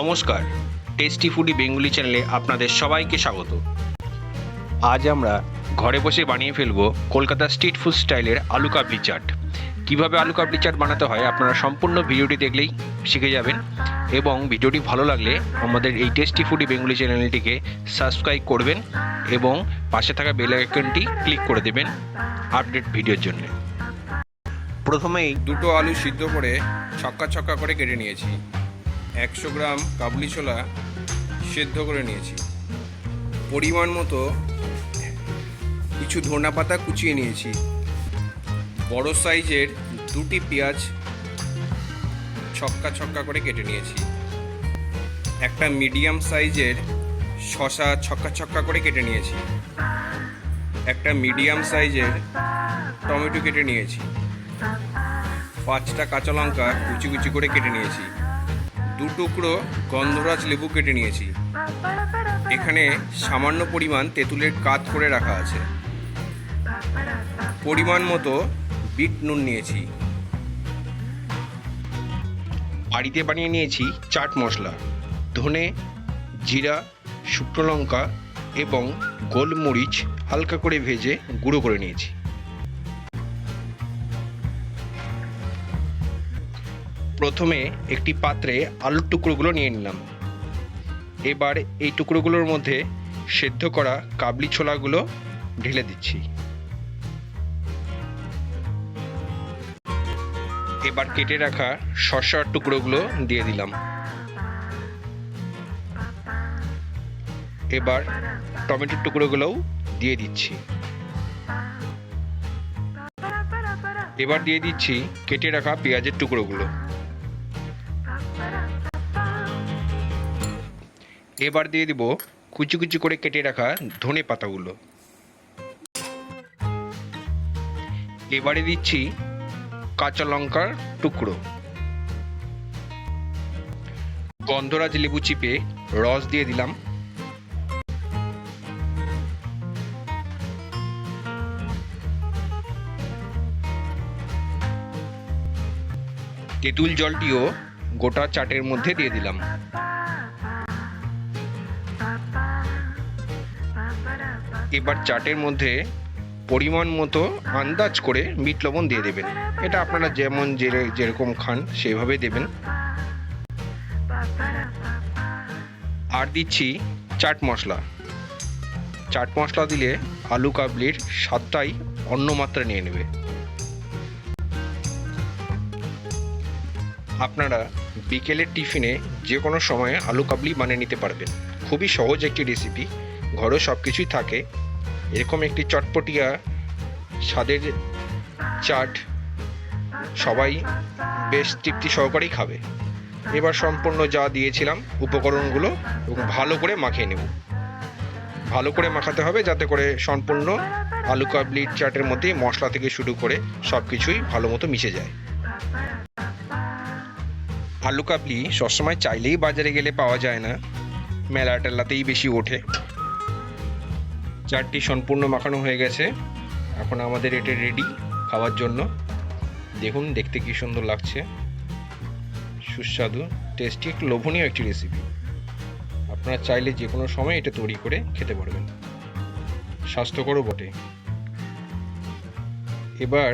নমস্কার, tasty foodie Bengali চ্যানেলে আপনাদের সবাইকে স্বাগত। আজ আমরা ঘরে বসে বানিয়ে ফেলবো কলকাতা স্ট্রিট ফুড স্টাইলের আলু কাবলি চাট। কিভাবে আলু কাবলি চাট বানাতে হয় আপনারা সম্পূর্ণ ভিডিওটি দেখলেই শিখে যাবেন, এবং ভিডিওটি ভালো লাগলে আমাদের এই টেস্টি ফুডি বেঙ্গলি চ্যানেলটিকে সাবস্ক্রাইব করবেন এবং পাশে থাকা বেল আইকনটি ক্লিক করে দেবেন আপডেট ভিডিওর জন্য। প্রথমেই দুটো আলু সিদ্ধ করে ছক্কা ছক্কা করে কেটে নিয়েছি। 100 গ্রাম কাবলি ছোলা সেদ্ধ করে নিয়েছি। পরিমাণ মতো কিছু ধনে পাতা কুচিয়ে নিয়েছি। বড় সাইজের দুটি পেঁয়াজ ছক্কা ছক্কা করে কেটে নিয়েছি। একটা মিডিয়াম সাইজের শসা ছক্কা ছক্কা করে কেটে নিয়েছি। একটা মিডিয়াম সাইজের টমেটো কেটে নিয়েছি। 5টা কাঁচা লঙ্কা কুচি কুচি করে কেটে নিয়েছি। 2 টুকরো গন্ধরাজ লেবু কেটে নিয়েছি। এখানে সামান্য পরিমাণ তেঁতুলের কাত করে রাখা আছে। পরিমাণ মতো বিট নুন নিয়েছি। বাড়িতে বানিয়ে নিয়েছি চাট মশলা, ধনে, জিরা, শুকনো লঙ্কা এবং গোলমরিচ হালকা করে ভেজে গুঁড়ো করে নিয়েছি। প্রথমে একটি পাত্রে আলুর টুকরোগুলো নিয়ে নিলাম। এবার এই টুকরোগুলোর মধ্যে সেদ্ধ করা কাবলি ছোলাগুলো ঢেলে দিচ্ছি। এবার কেটে রাখা শসার টুকরোগুলো দিয়ে দিলাম। এবার টমেটোর টুকরোগুলোও দিয়ে দিচ্ছি। এবার দিয়ে দিচ্ছি কেটে রাখা পেঁয়াজের টুকরোগুলো। এবার দিয়ে দিব কুচি কুচি করে কেটে রাখা ধনে পাতাগুলো। এবারে দিচ্ছি কাঁচা লঙ্কার টুকরো। গন্ধরাজ লেবু চিপে রস দিয়ে দিলাম। তেঁতুল জলটিও গোটা চাটের মধ্যে দিয়ে দিলাম। এবার চাটের মধ্যে পরিমাণ মতো আন্দাজ করে বিট লবণ দিয়ে দেবেন। এটা আপনারা যেমন যেরকম খান সেভাবে দেবেন। আর দিচ্ছি চাট মশলা। চাট মশলা দিলে আলু কাবলির স্বাদটাই অন্য মাত্রা নিয়ে নেবে। আপনারা বিকেলের টিফিনে যে কোনো সময়ে আলু কাবলি বানিয়ে নিতে পারবেন। খুবই সহজ একটি রেসিপি, ঘরেও সব কিছুই থাকে। এরকম একটি চটপটিয়া স্বাদের চাট সবাই বেশ তৃপ্তি সহকারেই খাবে। এবার সম্পূর্ণ যা দিয়েছিলাম উপকরণগুলো এবং ভালো করে মাখিয়ে নেব। ভালো করে মাখাতে হবে যাতে করে সম্পূর্ণ আলু কাবলির চাটের মধ্যে মশলা থেকে শুরু করে সব কিছুই ভালো মতো মিশে যায়। আলু কাবলি সবসময় চাইলেই বাজারে গেলে পাওয়া যায় না, মেলা টেলাতেই বেশি ওঠে। চাটটি সম্পূর্ণ মাখানো হয়ে গেছে। এখন আমাদের এটা রেডি খাওয়ার জন্য। দেখুন দেখতে কি সুন্দর লাগছে, সুস্বাদু, টেস্টি, একটু লোভনীয় একটি রেসিপি। আপনারা চাইলে যে কোনো সময় এটা তৈরি করে খেতে পারবেন, স্বাস্থ্যকরও বটে। এবার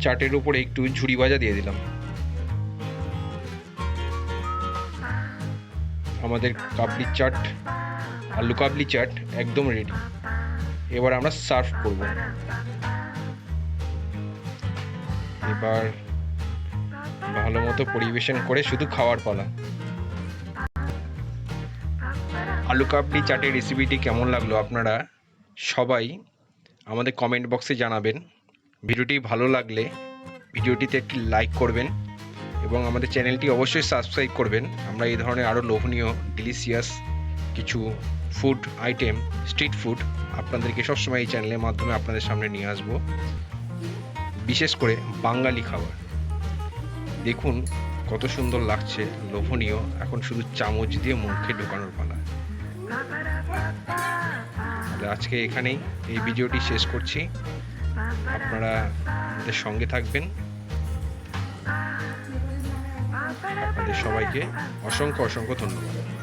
চাটের উপরে একটু ঝুরি ভাজা দিয়ে দিলাম। আমাদের কাবলি চাট, আলু কাবলি চাট একদম রেডি। এবার আমরা সার্ভ করব। এবার ভালো মতো পরিবেশন করে শুধু খাওয়ার পালা। আলু কাবলি চাটের রেসিপিটি কেমন লাগলো আপনারা সবাই আমাদের কমেন্ট বক্সে জানাবেন। ভিডিওটি ভালো লাগলে ভিডিওটিতে একটি লাইক করবেন এবং আমাদের চ্যানেলটি অবশ্যই সাবস্ক্রাইব করবেন। আমরা এই ধরনের আরও লোভনীয় ডিলিশিয়াস কিছু ফুড আইটেম, স্ট্রিট ফুড আপনাদেরকে সবসময় এই চ্যানেলের মাধ্যমে আপনাদের সামনে নিয়ে আসব। বিশেষ করে বাঙালি খাবার। দেখুন কত সুন্দর লাগছে, লোভনীয়। এখন শুধু চামচ দিয়ে মুখে ঢোকানোর পালা। আজকে এখানেই এই ভিডিওটি শেষ করছি। আপনারা আমাদের সঙ্গে থাকবেন। আপনাদের সবাইকে অসংখ্য অসংখ্য ধন্যবাদ।